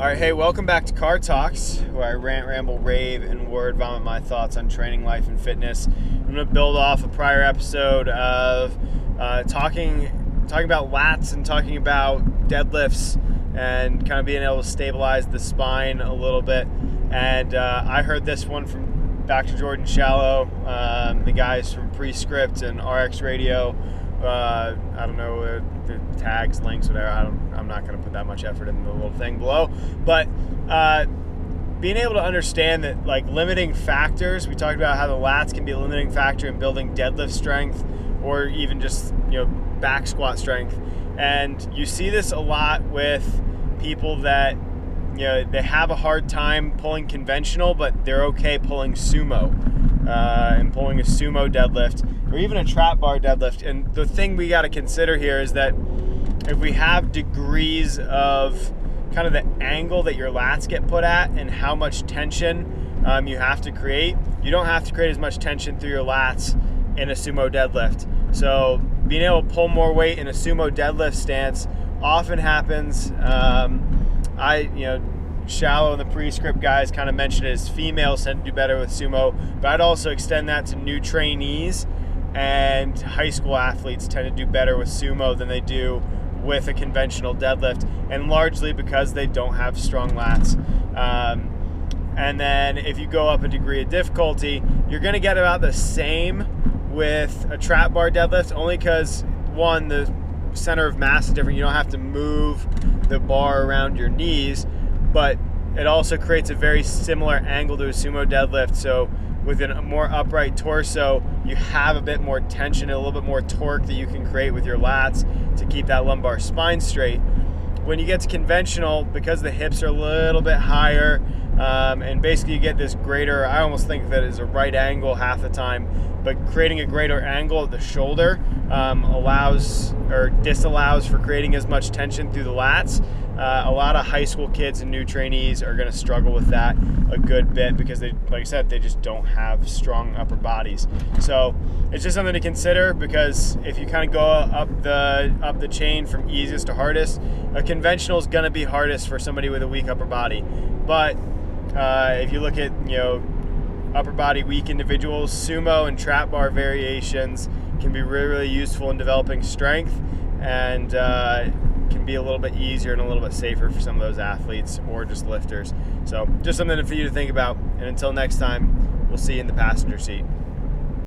All right, hey, welcome back to Car Talks, where I rant, ramble, rave, and word vomit my thoughts on training, life, and fitness. I'm going to build off a prior episode of talking about lats and talking about deadlifts and kind of being able to stabilize the spine a little bit. And I heard this one from Dr. Jordan Shallow, the guys from Prescript and RX Radio. I don't know the tags, links, whatever. I'm not going to put that much effort in the little thing below. But being able to understand that, like, limiting factors, we talked about how the lats can be a limiting factor in building deadlift strength or even just, back squat strength. And you see this a lot with people that, they have a hard time pulling conventional, but they're okay pulling sumo and pulling a sumo deadlift or even a trap bar deadlift. And the thing we got to consider here is that if we have degrees of kind of the angle that your lats get put at and how much tension you have to create, you don't have to create as much tension through your lats in a sumo deadlift. So being able to pull more weight in a sumo deadlift stance often happens. Shallow and the Prescript guys kind of mentioned it as females tend to do better with sumo, but I'd also extend that to new trainees, and high school athletes tend to do better with sumo than they do with a conventional deadlift, and largely because they don't have strong lats. And then if you go up a degree of difficulty, you're going to get about the same with a trap bar deadlift, only because, one, the center of mass is different. You don't have to move the bar around your knees, but it also creates a very similar angle to a sumo deadlift. So with a more upright torso, you have a bit more tension and a little bit more torque that you can create with your lats to keep that lumbar spine straight. When you get to conventional, because the hips are a little bit higher, and basically you get this greater, I almost think of it as a right angle half the time, but creating a greater angle at the shoulder allows or disallows for creating as much tension through the lats. A lot of high school kids and new trainees are going to struggle with that a good bit because they, like I said, they just don't have strong upper bodies. So it's just something to consider, because if you kind of go up the chain from easiest to hardest, a conventional is going to be hardest for somebody with a weak upper body. But if you look at upper body weak individuals, sumo and trap bar variations can be really, really useful in developing strength, and can be a little bit easier and a little bit safer for some of those athletes or just lifters. So just something for you to think about. And until next time, we'll see you in the passenger seat.